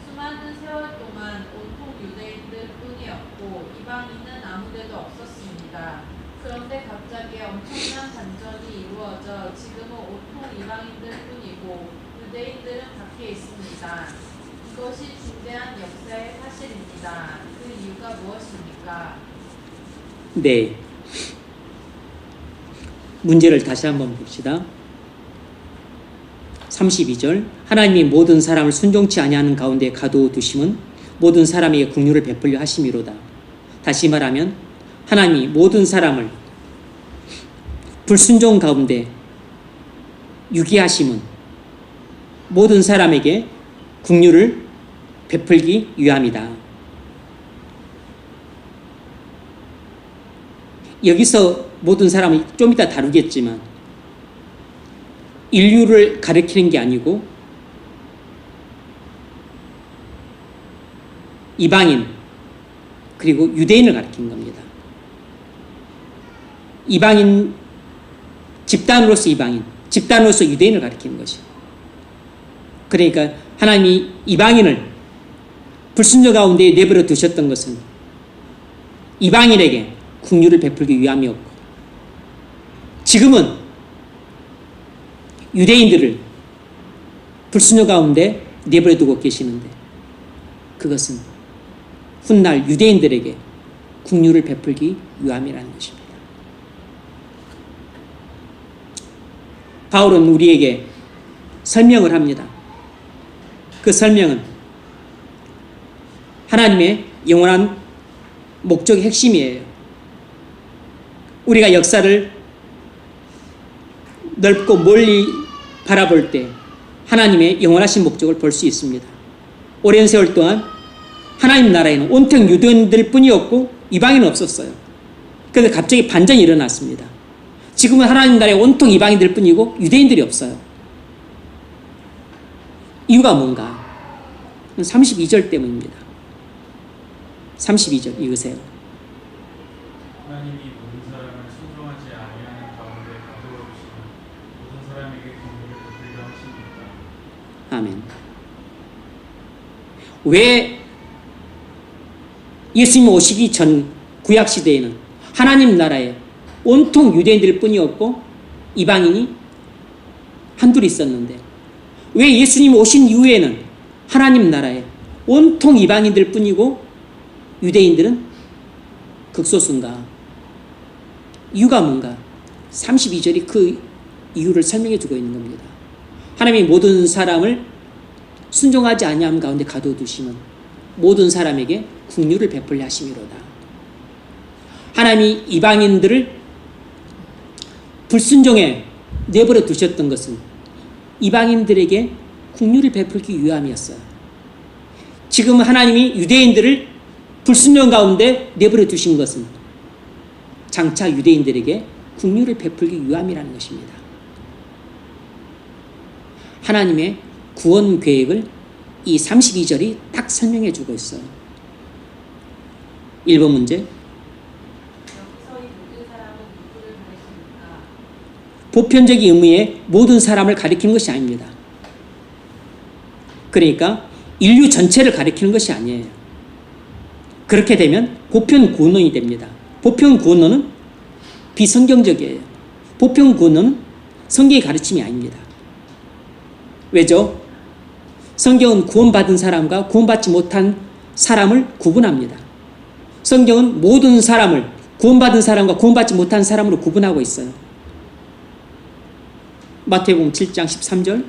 수많은 세월 동안 온통 유대인들 뿐이었고 이방인은 아무데도 없었습니다. 그런데 갑자기 엄청난 반전이 이루어져 지금은 온통 이방인들 뿐이고 유대인들은 밖에 있습니다. 이것이 중대한 역사의 사실입니다. 그 이유가 무엇입니까? 네. 문제를 다시 한번 봅시다. 32절 하나님이 모든 사람을 순종치 아니하는 가운데 가두어 두심은 모든 사람에게 긍휼을 베풀려 하심이로다. 다시 말하면 하나님이 모든 사람을 불순종 가운데 유기하심은 모든 사람에게 긍휼을 베풀기 위함이다. 여기서 모든 사람은 좀 이따 다루겠지만 인류를 가리키는 게 아니고 이방인 그리고 유대인을 가리키는 겁니다. 이방인 집단으로서 이방인, 집단으로서 유대인을 가리키는 것이죠. 그러니까 하나님이 이방인을 불순종 가운데 내버려 두셨던 것은 이방인에게 긍휼을 베풀기 위함이었고 지금은 유대인들을 불순종 가운데 내버려 두고 계시는데 그것은 훗날 유대인들에게 긍휼을 베풀기 위함이라는 것입니다. 바울은 우리에게 설명을 합니다. 그 설명은 하나님의 영원한 목적의 핵심이에요. 우리가 역사를 넓고 멀리 바라볼 때 하나님의 영원하신 목적을 볼 수 있습니다. 오랜 세월 동안 하나님 나라에는 온통 유대인들 뿐이었고 이방인은 없었어요. 그런데 갑자기 반전이 일어났습니다. 지금은 하나님 나라에 온통 이방인들 뿐이고 유대인들이 없어요. 이유가 뭔가? 32절 때문입니다. 32절 읽으세요. 하나님이 모든 사람을 순종하지 아니하는 가운데 가두어 주시면 모든 사람에게 긍휼을 베풀려 하십니까? 아멘. 왜 예수님 오시기 전 구약 시대에는 하나님 나라에 온통 유대인들 뿐이었고 이방인이 한둘 있었는데 왜 예수님 오신 이후에는 하나님 나라에 온통 이방인들 뿐이고 유대인들은 극소수인가? 이유가 뭔가? 32절이 그 이유를 설명해 주고 있는 겁니다. 하나님이 모든 사람을 순종하지 아니함 가운데 가둬두시면 모든 사람에게 긍휼을 베풀려 하심이로다. 하나님이 이방인들을 불순종에 내버려 두셨던 것은 이방인들에게 긍휼을 베풀기 위함이었어요. 지금 하나님이 유대인들을 불순종 가운데 내버려 두신 것은 장차 유대인들에게 긍휼을 베풀기 위함이라는 것입니다. 하나님의 구원 계획을 이 32절이 딱 설명해 주고 있어요. 1번 문제. 여기서 이 모든 사람은 누구를 가리십니까? 보편적인 의미의 모든 사람을 가리키는 것이 아닙니다. 그러니까 인류 전체를 가리키는 것이 아니에요. 그렇게 되면 보편 구원론이 됩니다. 보편 구원론은 비성경적이에요. 보편 구원론은 성경의 가르침이 아닙니다. 왜죠? 성경은 구원받은 사람과 구원받지 못한 사람을 구분합니다. 성경은 모든 사람을 구원받은 사람과 구원받지 못한 사람으로 구분하고 있어요. 마태복음 7장 13절. 좁은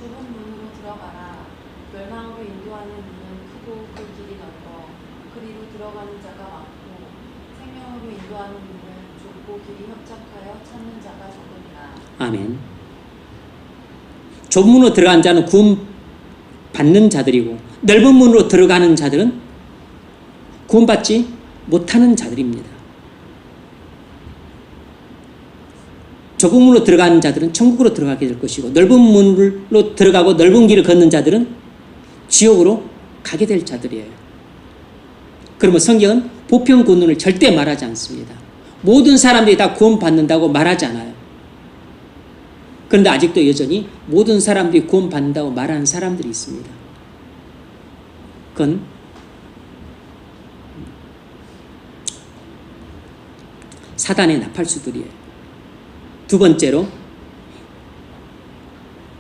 문으로 들어가라. 멸망으로 인도하는 문은 크고 그 길이 넓어 그리로 들어가는 자가 많고 생명으로 인도하는 문은 좁고 길이 협착하여 찾는 자가 적으니라. 아멘. 좁은 문으로 들어간 자는 구원받는 자들이고 넓은 문으로 들어가는 자들은 구원받지 못하는 자들입니다. 좁은 문으로 들어가는 자들은 천국으로 들어가게 될 것이고 넓은 문으로 들어가고 넓은 길을 걷는 자들은 지옥으로 가게 될 자들이에요. 그러면 성경은 보편 구원론을 절대 말하지 않습니다. 모든 사람들이 다 구원받는다고 말하지 않아요. 그런데 아직도 여전히 모든 사람들이 구원받는다고 말하는 사람들이 있습니다. 그건 사단의 나팔수들이에요. 두 번째로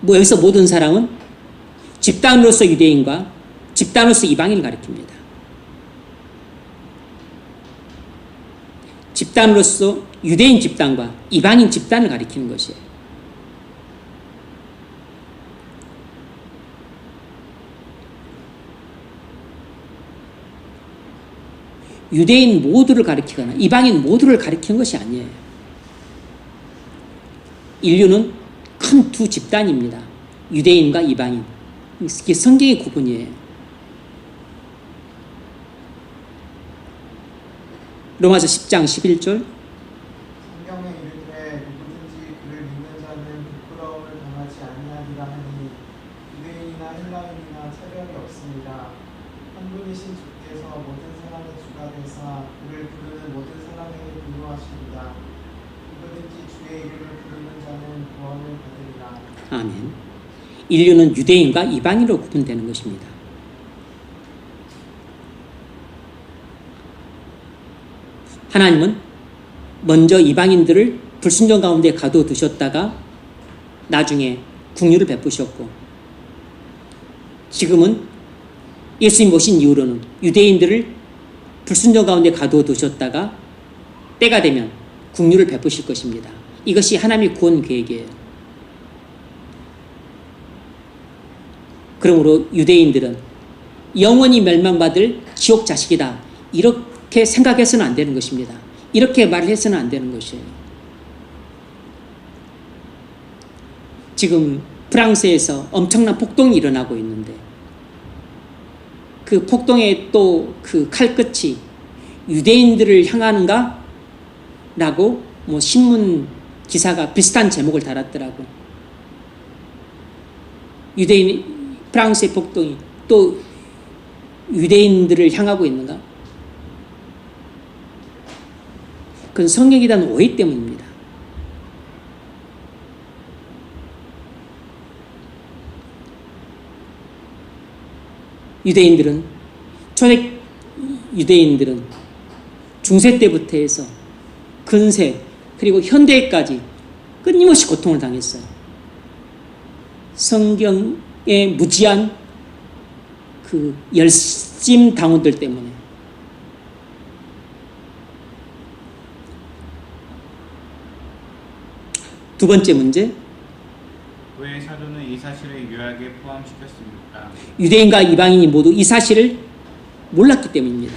여기서 모든 사람은 집단으로서 유대인과 집단으로서 이방인을 가리킵니다. 집단으로서 유대인 집단과 이방인 집단을 가리키는 것이에요. 유대인 모두를 가리키거나 이방인 모두를 가리키는 것이 아니에요. 인류는 큰 두 집단입니다. 유대인과 이방인. 이게 성경의 구분이에요. 로마서 10장 11절. 성경에 이르되 누구든지 그를 믿는 자는 부끄러움을 당하지 아니하리라 하니 유대인이나 헬라인이나 차별이 없습니다. 한 분이신 주께서 모든 사람의 주가 되사 그를 부르는 모든 사람에게 분노하시리라. 누구든지 주의 이름을 부르는 자는 구원을 받으리라. 아멘. 인류는 유대인과 이방인으로 구분되는 것입니다. 하나님은 먼저 이방인들을 불순종 가운데 가둬두셨다가 나중에 긍휼을 베푸셨고 지금은 예수님 오신 이후로는 유대인들을 불순종 가운데 가둬두셨다가 때가 되면 긍휼을 베푸실 것입니다. 이것이 하나님의 구원 계획이에요. 그러므로 유대인들은 영원히 멸망받을 지옥 자식이다. 이렇게 생각해서는 안 되는 것입니다. 이렇게 말을 해서는 안 되는 것이에요. 지금 프랑스에서 엄청난 폭동이 일어나고 있는데 그 폭동의 또 그 칼끝이 유대인들을 향하는가? 라고 뭐 신문 기사가 비슷한 제목을 달았더라고. 프랑스의 폭동이 또 유대인들을 향하고 있는가? 그건 성경에 대한 오해 때문입니다. 초대 유대인들은 중세 때부터 해서 근세 그리고 현대까지 끊임없이 고통을 당했어요. 성경의 무지한 그 열심 당원들 때문에. 두 번째 문제. 왜 사도는 이 사실을 유학에 포함시켰습니까? 유대인과 이방인이 모두 이 사실을 몰랐기 때문입니다.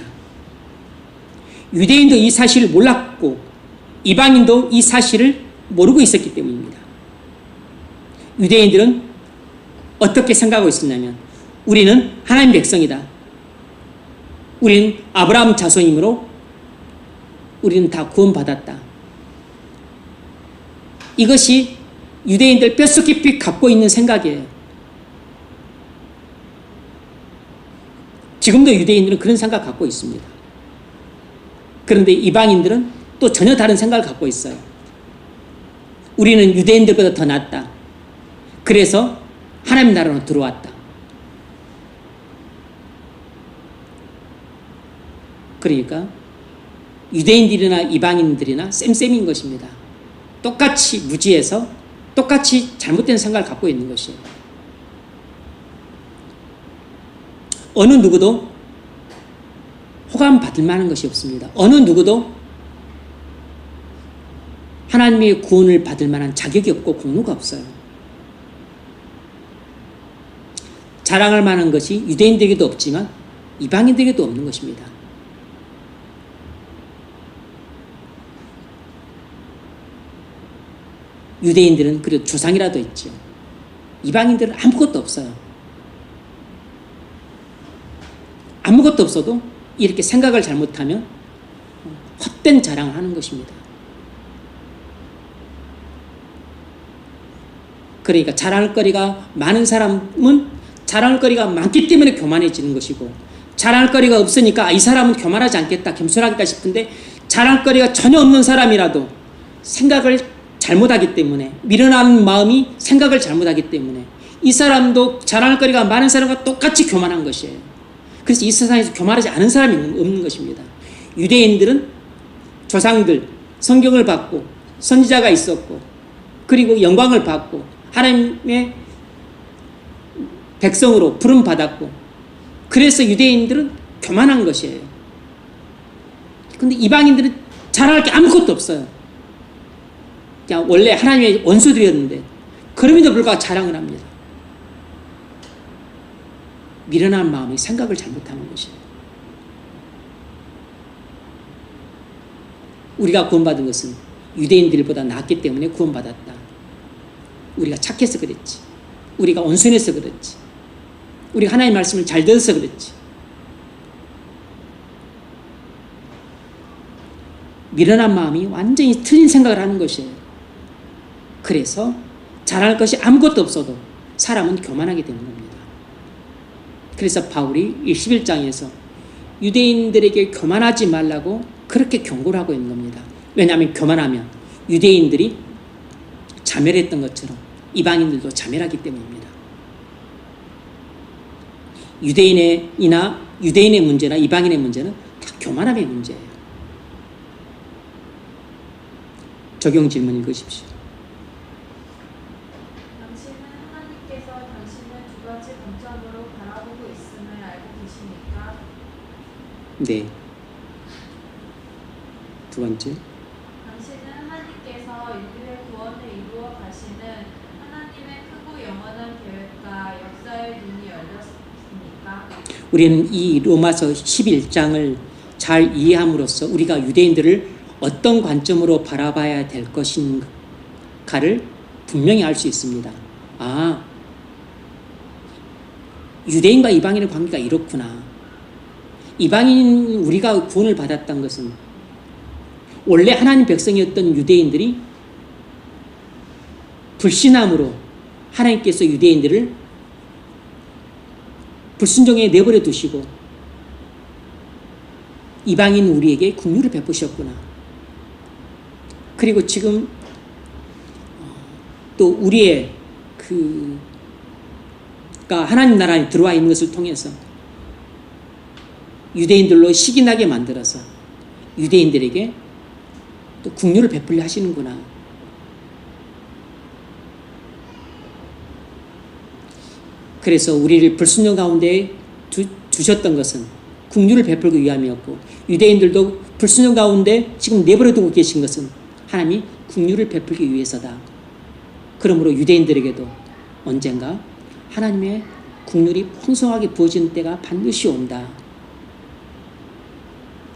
유대인도 이 사실을 몰랐고 이방인도 이 사실을 모르고 있었기 때문입니다. 유대인들은 어떻게 생각하고 있었냐면 우리는 하나님 백성이다. 우리는 아브라함 자손이므로 우리는 다 구원받았다. 이것이 유대인들 뼛속 깊이 갖고 있는 생각이에요. 지금도 유대인들은 그런 생각 갖고 있습니다. 그런데 이방인들은 또 전혀 다른 생각을 갖고 있어요. 우리는 유대인들보다 더 낫다. 그래서 하나님 나라로 들어왔다. 그러니까 유대인들이나 이방인들이나 쌤쌤인 것입니다. 똑같이 무지해서 똑같이 잘못된 생각을 갖고 있는 것이에요. 어느 누구도 호감 받을 만한 것이 없습니다. 어느 누구도 하나님의 구원을 받을 만한 자격이 없고 공로가 없어요. 자랑할 만한 것이 유대인들에게도 없지만 이방인들에게도 없는 것입니다. 유대인들은 그래도 조상이라도 있죠. 이방인들은 아무것도 없어요. 아무것도 없어도 이렇게 생각을 잘못하면 헛된 자랑을 하는 것입니다. 그러니까 자랑할 거리가 많은 사람은 자랑할 거리가 많기 때문에 교만해지는 것이고, 자랑할 거리가 없으니까 이 사람은 교만하지 않겠다, 겸손하겠다 싶은데 자랑할 거리가 전혀 없는 사람이라도 생각을 잘못하기 때문에, 미련한 마음이 생각을 잘못하기 때문에 이 사람도 자랑할 거리가 많은 사람과 똑같이 교만한 것이에요. 그래서 이 세상에서 교만하지 않은 사람이 없는 것입니다. 유대인들은 조상들, 성경을 받고 선지자가 있었고 그리고 영광을 받고 하나님의 백성으로 부름받았고, 그래서 유대인들은 교만한 것이에요. 그런데 이방인들은 자랑할 게 아무것도 없어요. 그냥 원래 하나님의 원수들이었는데 그럼에도 불구하고 자랑을 합니다. 미련한 마음이 생각을 잘못하는 것이에요. 우리가 구원받은 것은 유대인들보다 낫기 때문에 구원받았다. 우리가 착해서 그랬지. 우리가 온순해서 그랬지. 우리가 하나님의 말씀을 잘 들어서 그랬지. 미련한 마음이 완전히 틀린 생각을 하는 것이에요. 그래서 잘할 것이 아무것도 없어도 사람은 교만하게 되는 겁니다. 그래서 바울이 11장에서 유대인들에게 교만하지 말라고 그렇게 경고를 하고 있는 겁니다. 왜냐하면 교만하면 유대인들이 자멸했던 것처럼 이방인들도 자멸하기 때문입니다. 유대인의 문제나 이방인의 문제는 다 교만함의 문제예요. 적용 질문 읽으십시오. 당신은 하나님께서 당신을 두 가지 관점으로 바라보고 있음을 알고 계십니까? 네. 두 번째. 당신은 하나님께서 인류의 구원을 이루어 가시는 하나님의 크고 영원한 계획과 역사의 눈이 열렸습니까? 우리는 이 로마서 11장을 잘 이해함으로써 우리가 유대인들을 어떤 관점으로 바라봐야 될 것인가를 분명히 알 수 있습니다. 아, 유대인과 이방인의 관계가 이렇구나. 이방인 우리가 구원을 받았던 것은 원래 하나님 백성이었던 유대인들이 불신함으로 하나님께서 유대인들을 불순종에 내버려 두시고 이방인 우리에게 긍휼을 베푸셨구나. 그리고 지금 또 우리의 가 하나님 나라에 들어와 있는 것을 통해서 유대인들로 시기나게 만들어서 유대인들에게 또 긍휼을 베풀려 하시는구나. 그래서 우리를 불순종 가운데 두셨던 것은 긍휼을 베풀기 위함이었고 유대인들도 불순종 가운데 지금 내버려 두고 계신 것은 하나님이 긍휼을 베풀기 위해서다. 그러므로 유대인들에게도 언젠가 하나님의 긍휼이 풍성하게 부어지는 때가 반드시 온다.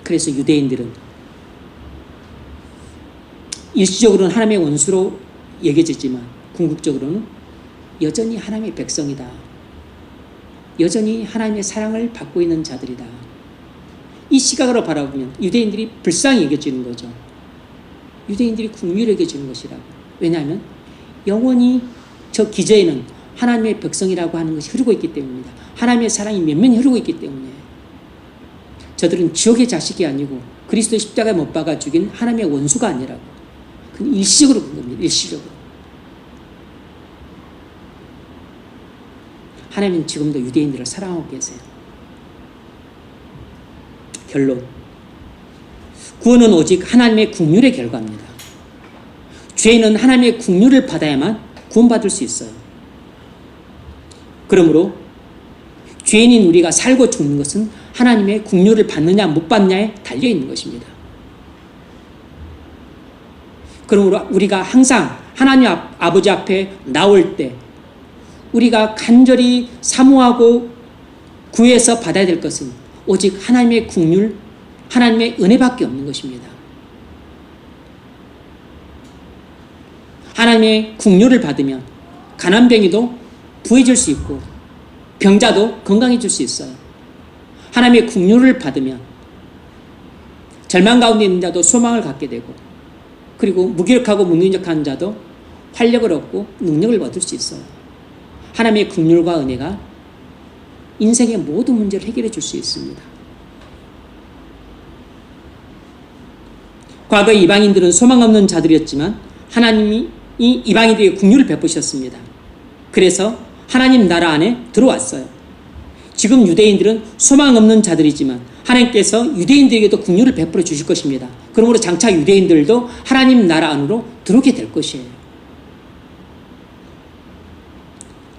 그래서 유대인들은 일시적으로는 하나님의 원수로 여겨지지만 궁극적으로는 여전히 하나님의 백성이다. 여전히 하나님의 사랑을 받고 있는 자들이다. 이 시각으로 바라보면 유대인들이 불쌍히 여겨지는 거죠. 유대인들이 긍휼히 여겨지는 것이라고. 왜냐하면 영원히 저 기저에는 하나님의 백성이라고 하는 것이 흐르고 있기 때문입니다. 하나님의 사랑이 면면히 흐르고 있기 때문에 저들은 지옥의 자식이 아니고 그리스도의 십자가에 못 박아 죽인 하나님의 원수가 아니라고. 그건 일시적으로 본 겁니다. 일시적으로. 하나님은 지금도 유대인들을 사랑하고 계세요. 결론. 구원은 오직 하나님의 긍휼의 결과입니다. 죄인은 하나님의 긍휼을 받아야만 구원받을 수 있어요. 그러므로 죄인인 우리가 살고 죽는 것은 하나님의 긍휼을 받느냐 못 받느냐에 달려있는 것입니다. 그러므로 우리가 항상 하나님 아버지 앞에 나올 때 우리가 간절히 사모하고 구해서 받아야 될 것은 오직 하나님의 긍휼, 하나님의 은혜밖에 없는 것입니다. 하나님의 긍휼을 받으면 가난뱅이도 부해질 수 있고 병자도 건강해질 수 있어요. 하나님의 긍휼을 받으면 절망 가운데 있는 자도 소망을 갖게 되고 그리고 무기력하고 무능력한 자도 활력을 얻고 능력을 얻을 수 있어요. 하나님의 긍휼과 은혜가 인생의 모든 문제를 해결해 줄 수 있습니다. 과거 이방인들은 소망 없는 자들이었지만 하나님이 이방인들에게 긍휼을 베푸셨습니다. 그래서 하나님 나라 안에 들어왔어요. 지금 유대인들은 소망 없는 자들이지만 하나님께서 유대인들에게도 긍휼을 베풀어 주실 것입니다. 그러므로 장차 유대인들도 하나님 나라 안으로 들어오게 될 것이에요.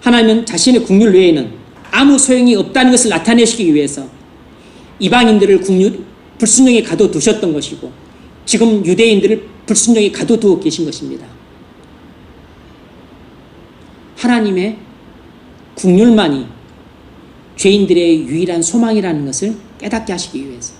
하나님은 자신의 긍휼 외에는 아무 소용이 없다는 것을 나타내시기 위해서 이방인들을 불순종에 가둬두셨던 것이고 지금 유대인들을 불순종에 가둬두고 계신 것입니다. 하나님의 긍휼만이 죄인들의 유일한 소망이라는 것을 깨닫게 하시기 위해서.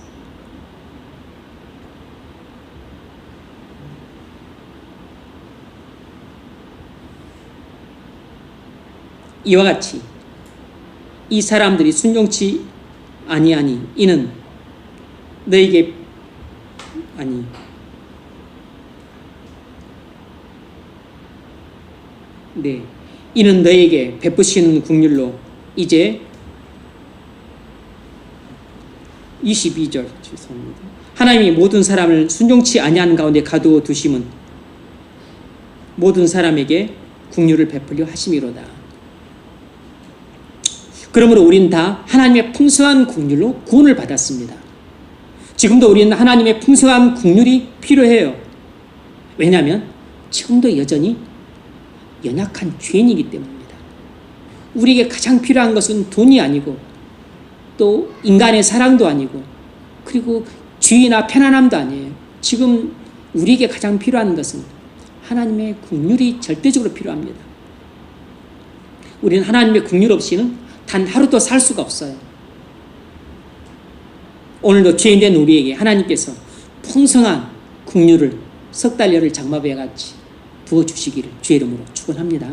이와 같이 이 사람들이 순종치 아니하니 이는 너에게 이는 너에게 베푸시는 긍휼로 이제 22절 죄송합니다. 하나님이 모든 사람을 순종치 아니하는 가운데 가두어 두심은 모든 사람에게 긍휼을 베풀려 하심이로다. 그러므로 우리는 다 하나님의 풍성한 긍휼로 구원을 받았습니다. 지금도 우리는 하나님의 풍성한 긍휼이 필요해요. 왜냐하면 지금도 여전히 연약한 죄인이기 때문입니다. 우리에게 가장 필요한 것은 돈이 아니고 또 인간의 사랑도 아니고 그리고 주의나 편안함도 아니에요. 지금 우리에게 가장 필요한 것은 하나님의 긍휼이 절대적으로 필요합니다. 우리는 하나님의 긍휼 없이는 단 하루도 살 수가 없어요. 오늘도 죄인된 우리에게 하나님께서 풍성한 긍휼을 석 달려를 장마비와 같이 부어주시기를 주의 이름으로 축원합니다.